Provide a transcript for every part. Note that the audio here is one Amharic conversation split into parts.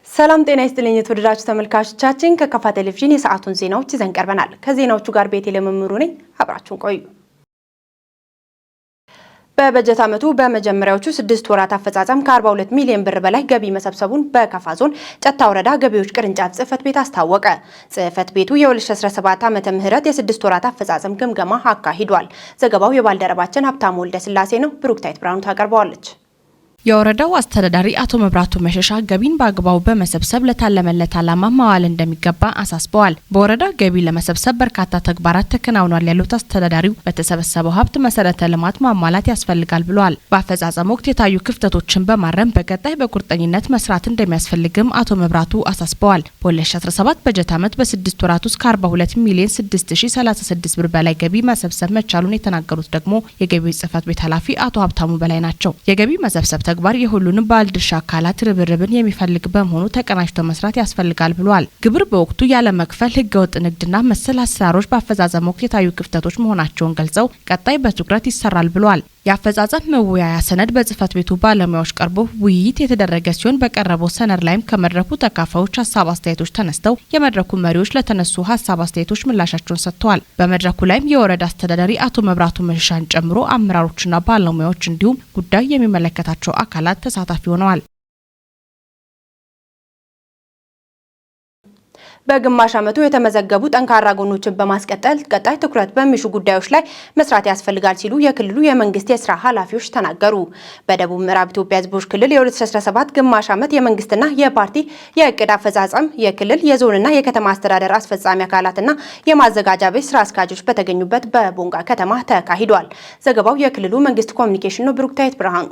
ሰላም ጤና ይስጥልኝ የተወደዳችሁ ተመልካቾቻችን ከካፋ ቴሌቪዥን የሰዓቱን ዜናዎች ይዘን ቀርበናል። ከዜናዎቹ ጋር ቤቴሌም መምሩ ነኝ። አብራችሁን ቆዩ። በበጀት ዓመቱ በመጀመሪያዎቹ 6 ወራት አፈጻጸም ከ42 ሚሊዮን ብር በላይ ገቢ መሰብሰቡን በካፋ ዞን ጨታ ወረዳ ገቢዎች ቅርንጫፍ ጽህፈት ቤት አስታወቀ። ጽህፈት ቤቱ የ2017 ዓመተ ምህረት የ6 ወራት አፈጻጸም ግምገማ አካሂዷል። ዘገባው የባልደረባችን ሀብታሙ ወልደስላሴ ነው። ብሩክታይት ብርሃኑ ታቀርበዋለች። የወረዳው አስተዳዳሪ አቶ መብራቱ መሸሻ ገቢን በአግባቡ በመሰብሰብ ለታለመለት ዓላማ ማዋል እንደሚገባ አሳስበዋል። በወረዳው ገቢ ለመሰብሰብ በርካታ ተግባራት ተከናውኗል ያሉት አስተዳዳሪው በተሰበሰበው ሀብት መሰረተ ልማት ማሟላት ያስፈልጋል ብለዋል። በአፈጻጸም ወቅት የታዩ ክፍተቶችን በማረም በቀጣይ በቁርጠኝነት መስራት እንደሚያስፈልግም አቶ መብራቱ አሳስበዋል። በ2017 በጀት ዓመት በ6 ወራት ውስጥ ከ42 ሚሊዮን 6036 ብር በላይ ገቢ መሰብሰብ መቻሉን የተናገሩት ደግሞ የገቢዎች ጽህፈት ቤት ኃላፊ አቶ ሀብታሙ በላይ ናቸው። የገቢ መሰብሰብ ተግባር የሁሉንም ባለድርሻ አካላት ርብርብን የሚፈልግ በመሆኑ ተቀናጅቶ መስራት ያስፈልጋል ብለዋል። ግብር በወቅቱ ያለ መክፈል፣ ህገወጥ ንግድና መሰል አሰራሮች በአፈጻጸም ወቅት የታዩ ክፍተቶች መሆናቸውን ገልጸው ቀጣይ በትኩረት ይሰራል ብለዋል። የአፈጻጸም መወያያ ሰነድ በጽህፈት ቤቱ ባለሙያዎች ቀርቦ ውይይት የተደረገ ሲሆን በቀረበው ሰነድ ላይም ከመድረኩ ተካፋዮች ሀሳብ አስተያየቶች ተነስተው የመድረኩ መሪዎች ለተነሱ ሀሳብ አስተያየቶች ምላሻቸውን ሰጥተዋል። በመድረኩ ላይም የወረዳ አስተዳዳሪ አቶ መብራቱ መሸሻን ጨምሮ አመራሮችና ባለሙያዎች እንዲሁም ጉዳዩ የሚመለከታቸው አካላት ተሳታፊ ሆነዋል። በግማሽ ዓመቱ የተመዘገቡ ጠንካራ ጎኖችን በማስቀጠል ቀጣይ ትኩረት በሚሹ ጉዳዮች ላይ መስራት ያስፈልጋል ሲሉ የክልሉ የመንግስት የስራ ኃላፊዎች ተናገሩ። በደቡብ ምዕራብ ኢትዮጵያ ህዝቦች ክልል የ2017 ግማሽ ዓመት የመንግስትና የፓርቲ የእቅድ አፈጻጸም የክልል የዞንና የከተማ አስተዳደር አስፈጻሚ አካላትና የማዘጋጃ ቤት ስራ አስኪያጆች በተገኙበት በቦንጋ ከተማ ተካሂዷል። ዘገባው የክልሉ መንግስት ኮሚኒኬሽን ነው። ብሩክታይት ብርሃኑ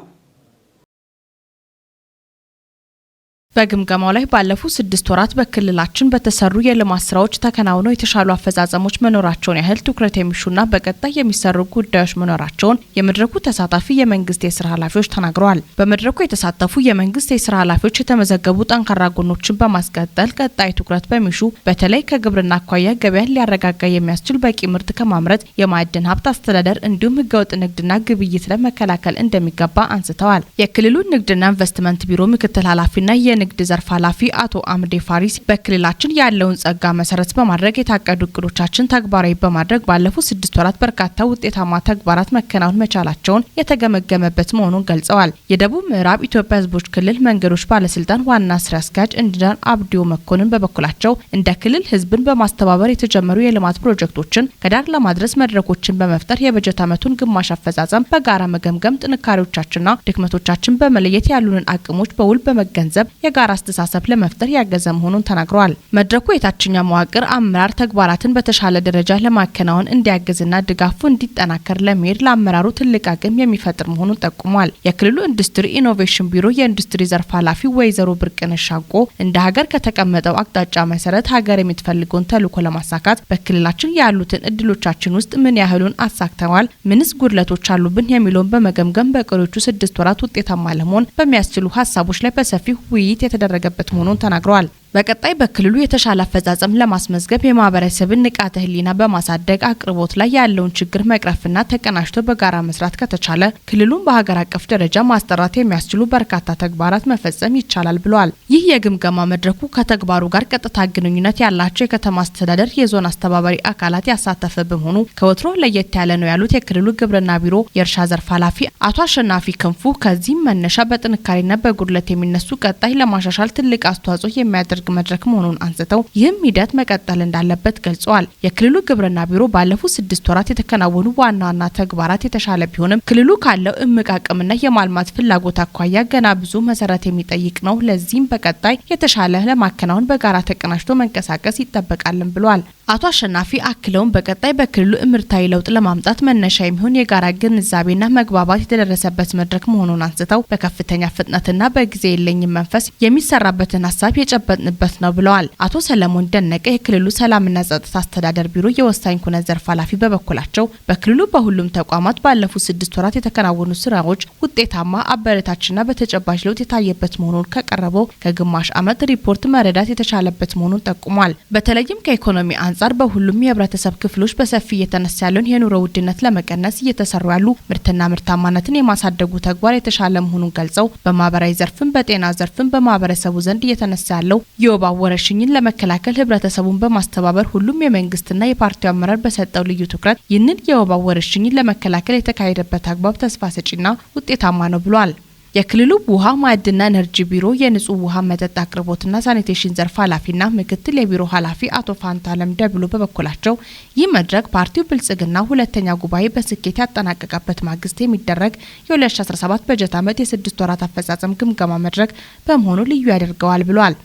በግምገማው ላይ ባለፉት 6 ወራት በክልላችን በተሰሩ የልማት ስራዎች ተከናውነው የተሻሉ አፈጻጸሞች መኖራቸውን ያህል ትኩረት የሚሹና በቀጣይ የሚሰሩ ጉዳዮች መኖራቸውን የመድረኩ ተሳታፊ የመንግስት የስራ ኃላፊዎች ተናግረዋል። በመድረኩ የተሳተፉ የመንግስት የስራ ኃላፊዎች የተመዘገቡ ጠንካራ ጎኖችን በማስቀጠል ቀጣይ ትኩረት በሚሹ በተለይ ከግብርና አኳያ ገበያን ሊያረጋጋ የሚያስችል በቂ ምርት ከማምረት የማዕድን ሀብት አስተዳደር እንዲሁም ህገወጥ ንግድና ግብይት ለመከላከል እንደሚገባ አንስተዋል። የክልሉ ንግድና ኢንቨስትመንት ቢሮ ምክትል ኃላፊና ንግድ ዘርፍ ኃላፊ አቶ አምዴ ፋሪስ በክልላችን ያለውን ጸጋ መሰረት በማድረግ የታቀዱ እቅዶቻችን ተግባራዊ በማድረግ ባለፉት 6 ወራት በርካታ ውጤታማ ተግባራት መከናወን መቻላቸውን የተገመገመበት መሆኑን ገልጸዋል። የደቡብ ምዕራብ ኢትዮጵያ ህዝቦች ክልል መንገዶች ባለስልጣን ዋና ስራ አስኪያጅ ኢንጂነር አብዲዮ መኮንን በበኩላቸው እንደ ክልል ህዝብን በማስተባበር የተጀመሩ የልማት ፕሮጀክቶችን ከዳር ለማድረስ መድረኮችን በመፍጠር የበጀት ዓመቱን ግማሽ አፈጻጸም በጋራ መገምገም፣ ጥንካሬዎቻችንና ድክመቶቻችን በመለየት ያሉንን አቅሞች በውል በመገንዘብ የጋራ አስተሳሰብ ለመፍጠር ያገዘ መሆኑን ተናግረዋል። መድረኩ የታችኛ መዋቅር አመራር ተግባራትን በተሻለ ደረጃ ለማከናወን እንዲያግዝና ድጋፉ እንዲጠናከር ለመሄድ ለአመራሩ ትልቅ አቅም የሚፈጥር መሆኑን ጠቁሟል። የክልሉ ኢንዱስትሪ ኢኖቬሽን ቢሮ የኢንዱስትሪ ዘርፍ ኃላፊ ወይዘሮ ብርቅነሽ ሻንቆ እንደ ሀገር ከተቀመጠው አቅጣጫ መሰረት ሀገር የምትፈልገውን ተልዕኮ ለማሳካት በክልላችን ያሉትን እድሎቻችን ውስጥ ምን ያህሉን አሳክተዋል፣ ምንስ ጉድለቶች አሉብን የሚለውን በመገምገም በቀሪዎቹ 6 ወራት ውጤታማ ለመሆን በሚያስችሉ ሀሳቦች ላይ በሰፊው ውይይት የተደረገበት መሆኑን ተናግረዋል። በቀጣይ በክልሉ የተሻለ አፈጻጸም ለማስመዝገብ የማህበረሰብን ንቃተ ህሊና በማሳደግ አቅርቦት ላይ ያለውን ችግር መቅረፍና ተቀናጅቶ በጋራ መስራት ከተቻለ ክልሉን በሀገር አቀፍ ደረጃ ማስጠራት የሚያስችሉ በርካታ ተግባራት መፈጸም ይቻላል ብለዋል። ይህ የግምገማ መድረኩ ከተግባሩ ጋር ቀጥታ ግንኙነት ያላቸው የከተማ አስተዳደር፣ የዞን አስተባባሪ አካላት ያሳተፈ በመሆኑ ከወትሮ ለየት ያለ ነው ያሉት የክልሉ ግብርና ቢሮ የእርሻ ዘርፍ ኃላፊ አቶ አሸናፊ ክንፉ ከዚህም መነሻ በጥንካሬና በጉድለት የሚነሱ ቀጣይ ለማሻሻል ትልቅ አስተዋጽኦ የሚያደርግ መድረክ መሆኑን አንስተው ይህም ሂደት መቀጠል እንዳለበት ገልጸዋል። የክልሉ ግብርና ቢሮ ባለፉት 6 ወራት የተከናወኑ ዋና ዋና ተግባራት የተሻለ ቢሆንም ክልሉ ካለው እምቅ አቅምና የማልማት ፍላጎት አኳያ ገና ብዙ መሰረት የሚጠይቅ ነው። ለዚህም በቀጣይ የተሻለ ለማከናወን በጋራ ተቀናጅቶ መንቀሳቀስ ይጠበቃልን ብለዋል። አቶ አሸናፊ አክለውን በቀጣይ በክልሉ እምርታዊ ለውጥ ለማምጣት መነሻ የሚሆን የጋራ ግንዛቤና መግባባት የተደረሰበት መድረክ መሆኑን አንስተው በከፍተኛ ፍጥነትና በጊዜ የለኝም መንፈስ የሚሰራበትን ሀሳብ የጨበጥን የተመለከትንበት ነው ብለዋል። አቶ ሰለሞን ደነቀ የክልሉ ሰላምና ጸጥታ አስተዳደር ቢሮ የወሳኝ ኩነት ዘርፍ ኃላፊ በበኩላቸው በክልሉ በሁሉም ተቋማት ባለፉት 6 ወራት የተከናወኑ ስራዎች ውጤታማ አበረታችና በተጨባጭ ለውጥ የታየበት መሆኑን ከቀረበው ከግማሽ ዓመት ሪፖርት መረዳት የተቻለበት መሆኑን ጠቁሟል። በተለይም ከኢኮኖሚ አንጻር በሁሉም የህብረተሰብ ክፍሎች በሰፊ እየተነሳ ያለውን የኑሮ ውድነት ለመቀነስ እየተሰሩ ያሉ ምርትና ምርታማነትን የማሳደጉ ተግባር የተሻለ መሆኑን ገልጸው በማህበራዊ ዘርፍም በጤና ዘርፍም በማህበረሰቡ ዘንድ እየተነሳ ያለው የወባ ወረርሽኝን ለመከላከል ህብረተሰቡን በማስተባበር ሁሉም የመንግስትና የፓርቲው አመራር በሰጠው ልዩ ትኩረት ይህንን የወባ ወረርሽኝን ለመከላከል የተካሄደበት አግባብ ተስፋ ሰጪና ውጤታማ ነው ብሏል። የክልሉ ውሃ ማዕድንና ኤነርጂ ቢሮ የንጹህ ውሃ መጠጥ አቅርቦትና ሳኒቴሽን ዘርፍ ኃላፊና ምክትል የቢሮ ኃላፊ አቶ ፋንታለም ደብሎ በበኩላቸው ይህ መድረክ ፓርቲው ብልጽግና ሁለተኛ ጉባኤ በስኬት ያጠናቀቀበት ማግስት የሚደረግ የ2017 በጀት ዓመት የ6 ወራት አፈጻጸም ግምገማ መድረክ በመሆኑ ልዩ ያደርገዋል ብሏል።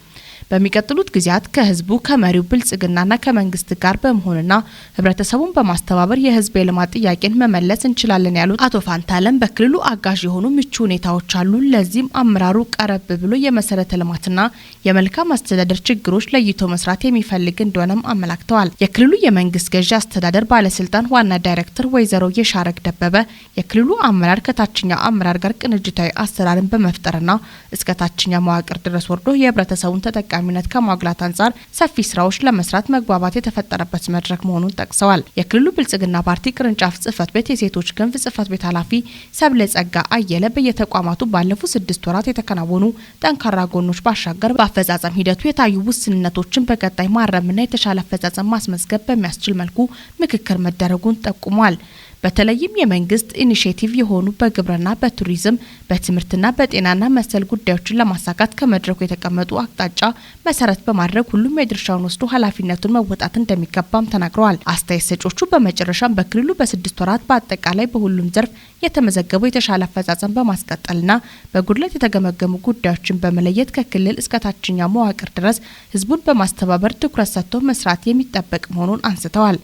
በሚቀጥሉት ጊዜያት ከህዝቡ ከመሪው ብልጽግናና ከመንግስት ጋር በመሆንና ህብረተሰቡን በማስተባበር የህዝብ የልማት ጥያቄን መመለስ እንችላለን ያሉት አቶ ፋንታለም በክልሉ አጋዥ የሆኑ ምቹ ሁኔታዎች አሉ። ለዚህም አመራሩ ቀረብ ብሎ የመሰረተ ልማትና የመልካም አስተዳደር ችግሮች ለይቶ መስራት የሚፈልግ እንደሆነም አመላክተዋል። የክልሉ የመንግስት ገዢ አስተዳደር ባለስልጣን ዋና ዳይሬክተር ወይዘሮ የሻረግ ደበበ የክልሉ አመራር ከታችኛው አመራር ጋር ቅንጅታዊ አሰራርን በመፍጠርና እስከ ታችኛ መዋቅር ድረስ ወርዶ የህብረተሰቡን ተጠቃሚነት ከማጉላት አንጻር ሰፊ ስራዎች ለመስራት መግባባት የተፈጠረበት መድረክ መሆኑን ጠቅሰዋል። የክልሉ ብልጽግና ፓርቲ ቅርንጫፍ ጽህፈት ቤት የሴቶች ክንፍ ጽህፈት ቤት ኃላፊ ሰብለ ጸጋ አየለ በየተቋማቱ ባለፉት 6 ወራት የተከናወኑ ጠንካራ ጎኖች ባሻገር በአፈጻጸም ሂደቱ የታዩ ውስንነቶችን በቀጣይ ማረምና የተሻለ አፈጻጸም ማስመዝገብ በሚያስችል መልኩ ምክክር መደረጉን ጠቁሟል። በተለይም የመንግስት ኢኒሼቲቭ የሆኑ በግብርና፣ በቱሪዝም፣ በትምህርትና በጤናና መሰል ጉዳዮችን ለማሳካት ከመድረኩ የተቀመጡ አቅጣጫ መሰረት በማድረግ ሁሉም የድርሻውን ወስዶ ኃላፊነቱን መወጣት እንደሚገባም ተናግረዋል። አስተያየት ሰጪዎቹ በመጨረሻም በክልሉ በ6 ወራት በአጠቃላይ በሁሉም ዘርፍ የተመዘገበው የተሻለ አፈጻጸም በማስቀጠልና በጉድለት የተገመገሙ ጉዳዮችን በመለየት ከክልል እስከ ታችኛ መዋቅር ድረስ ህዝቡን በማስተባበር ትኩረት ሰጥቶ መስራት የሚጠበቅ መሆኑን አንስተዋል።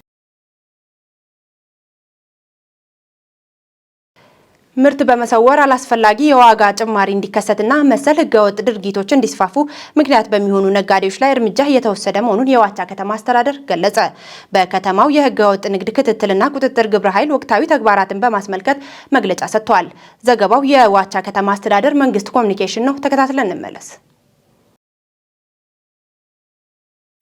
ምርት በመሰወር አላስፈላጊ የዋጋ ጭማሪ እንዲከሰትና መሰል ህገወጥ ድርጊቶች እንዲስፋፉ ምክንያት በሚሆኑ ነጋዴዎች ላይ እርምጃ እየተወሰደ መሆኑን የዋቻ ከተማ አስተዳደር ገለጸ። በከተማው የህገወጥ ንግድ ክትትልና ቁጥጥር ግብረ ኃይል ወቅታዊ ተግባራትን በማስመልከት መግለጫ ሰጥቷል። ዘገባው የዋቻ ከተማ አስተዳደር መንግስት ኮሚኒኬሽን ነው። ተከታትለን እንመለስ።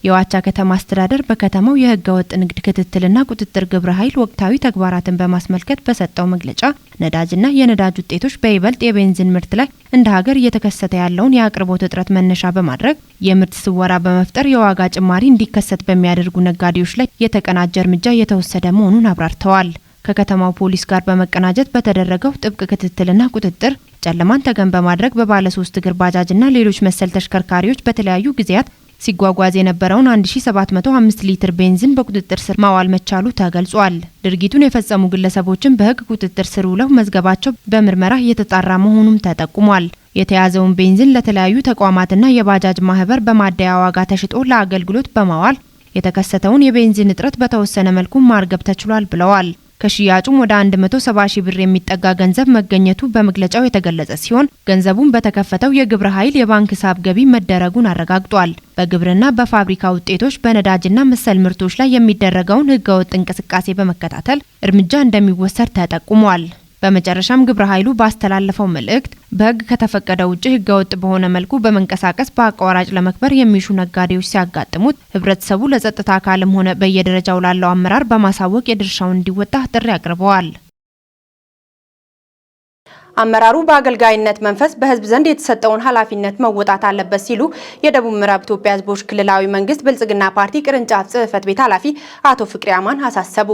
የዋቻ ከተማ አስተዳደር በከተማው የህገ ወጥ ንግድ ክትትልና ቁጥጥር ግብረ ኃይል ወቅታዊ ተግባራትን በማስመልከት በሰጠው መግለጫ ነዳጅና የነዳጅ ውጤቶች በይበልጥ የቤንዚን ምርት ላይ እንደ ሀገር እየተከሰተ ያለውን የአቅርቦት እጥረት መነሻ በማድረግ የምርት ስወራ በመፍጠር የዋጋ ጭማሪ እንዲከሰት በሚያደርጉ ነጋዴዎች ላይ የተቀናጀ እርምጃ እየተወሰደ መሆኑን አብራርተዋል። ከከተማው ፖሊስ ጋር በመቀናጀት በተደረገው ጥብቅ ክትትልና ቁጥጥር ጨለማን ተገን በማድረግ በባለ 3 እግር ባጃጅና ሌሎች መሰል ተሽከርካሪዎች በተለያዩ ጊዜያት ሲጓጓዝ የነበረውን 1705 ሊትር ቤንዚን በቁጥጥር ስር ማዋል መቻሉ ተገልጿል። ድርጊቱን የፈጸሙ ግለሰቦችን በህግ ቁጥጥር ስር ውለው መዝገባቸው በምርመራ እየተጣራ መሆኑም ተጠቁሟል። የተያዘውን ቤንዚን ለተለያዩ ተቋማትና የባጃጅ ማህበር በማደያ ዋጋ ተሽጦ ለአገልግሎት በማዋል የተከሰተውን የቤንዚን እጥረት በተወሰነ መልኩ ማርገብ ተችሏል ብለዋል። ከሽያጩም ወደ 170 ሺህ ብር የሚጠጋ ገንዘብ መገኘቱ በመግለጫው የተገለጸ ሲሆን ገንዘቡን በተከፈተው የግብረ ኃይል የባንክ ሂሳብ ገቢ መደረጉን አረጋግጧል። በግብርና፣ በፋብሪካ ውጤቶች፣ በነዳጅና መሰል ምርቶች ላይ የሚደረገውን ህገወጥ እንቅስቃሴ በመከታተል እርምጃ እንደሚወሰድ ተጠቁሟል። በመጨረሻም ግብረ ኃይሉ ባስተላለፈው መልእክት በህግ ከተፈቀደው ውጪ ህገወጥ በሆነ መልኩ በመንቀሳቀስ በአቋራጭ ለመክበር የሚሹ ነጋዴዎች ሲያጋጥሙት ህብረተሰቡ ለጸጥታ አካልም ሆነ በየደረጃው ላለው አመራር በማሳወቅ የድርሻውን እንዲወጣ ጥሪ አቅርበዋል። አመራሩ በአገልጋይነት መንፈስ በህዝብ ዘንድ የተሰጠውን ኃላፊነት መወጣት አለበት ሲሉ የደቡብ ምዕራብ ኢትዮጵያ ህዝቦች ክልላዊ መንግስት ብልጽግና ፓርቲ ቅርንጫፍ ጽህፈት ቤት ኃላፊ አቶ ፍቅሪ አማን አሳሰቡ።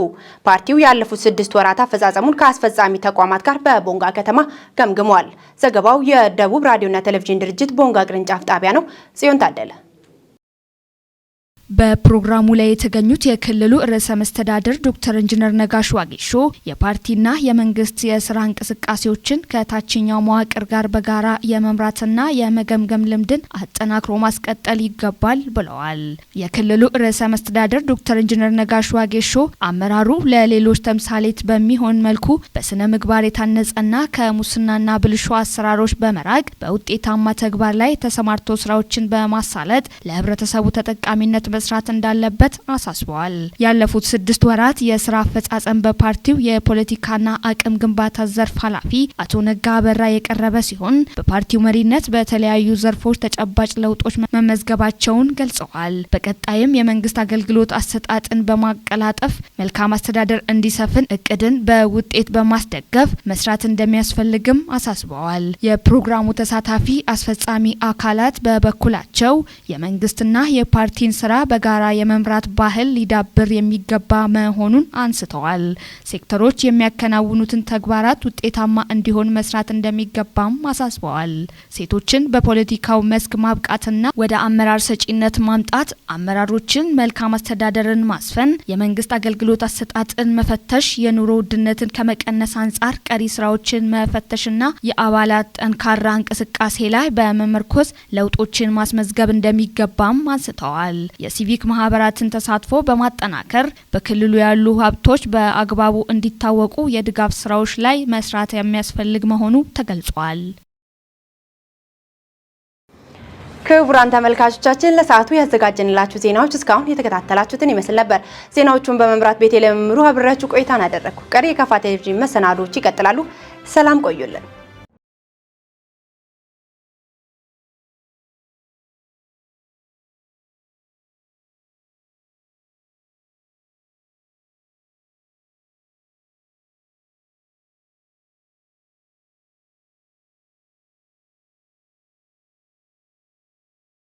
ፓርቲው ያለፉት 6 ወራት አፈጻጸሙን ከአስፈጻሚ ተቋማት ጋር በቦንጋ ከተማ ገምግሟል። ዘገባው የደቡብ ራዲዮና ቴሌቪዥን ድርጅት ቦንጋ ቅርንጫፍ ጣቢያ ነው። ጽዮን ታደለ በፕሮግራሙ ላይ የተገኙት የክልሉ ርዕሰ መስተዳድር ዶክተር ኢንጂነር ነጋሽ ዋጌሾ የፓርቲና የመንግስት የስራ እንቅስቃሴዎችን ከታችኛው መዋቅር ጋር በጋራ የመምራትና የመገምገም ልምድን አጠናክሮ ማስቀጠል ይገባል ብለዋል። የክልሉ ርዕሰ መስተዳድር ዶክተር ኢንጂነር ነጋሽ ዋጌሾ አመራሩ ለሌሎች ተምሳሌት በሚሆን መልኩ በስነ ምግባር የታነጸና ከሙስናና ብልሹ አሰራሮች በመራቅ በውጤታማ ተግባር ላይ ተሰማርቶ ስራዎችን በማሳለጥ ለህብረተሰቡ ተጠቃሚነት መስራት እንዳለበት አሳስበዋል። ያለፉት 6 ወራት የስራ አፈጻጸም በፓርቲው የፖለቲካና አቅም ግንባታ ዘርፍ ኃላፊ አቶ ነጋ አበራ የቀረበ ሲሆን በፓርቲው መሪነት በተለያዩ ዘርፎች ተጨባጭ ለውጦች መመዝገባቸውን ገልጸዋል። በቀጣይም የመንግስት አገልግሎት አሰጣጥን በማቀላጠፍ መልካም አስተዳደር እንዲሰፍን እቅድን በውጤት በማስደገፍ መስራት እንደሚያስፈልግም አሳስበዋል። የፕሮግራሙ ተሳታፊ አስፈጻሚ አካላት በበኩላቸው የመንግስትና የፓርቲን ስራ በጋራ የመምራት ባህል ሊዳብር የሚገባ መሆኑን አንስተዋል። ሴክተሮች የሚያከናውኑትን ተግባራት ውጤታማ እንዲሆን መስራት እንደሚገባም አሳስበዋል። ሴቶችን በፖለቲካው መስክ ማብቃትና ወደ አመራር ሰጪነት ማምጣት፣ አመራሮችን መልካም አስተዳደርን ማስፈን፣ የመንግስት አገልግሎት አሰጣጥን መፈተሽ፣ የኑሮ ውድነትን ከመቀነስ አንጻር ቀሪ ስራዎችን መፈተሽና የአባላት ጠንካራ እንቅስቃሴ ላይ በመመርኮዝ ለውጦችን ማስመዝገብ እንደሚገባም አንስተዋል። የሲቪክ ማህበራትን ተሳትፎ በማጠናከር በክልሉ ያሉ ሀብቶች በአግባቡ እንዲታወቁ የድጋፍ ስራዎች ላይ መስራት የሚያስፈልግ መሆኑ ተገልጿል። ክቡራን ተመልካቾቻችን ለሰዓቱ ያዘጋጀንላችሁ ዜናዎች እስካሁን የተከታተላችሁትን ይመስል ነበር። ዜናዎቹን በመምራት ቤቴ ለምምሩ አብራችሁ ቆይታን አደረኩ። ቀሪ የካፋ ቴሌቪዥን መሰናዶዎች ይቀጥላሉ። ሰላም ቆዩልን።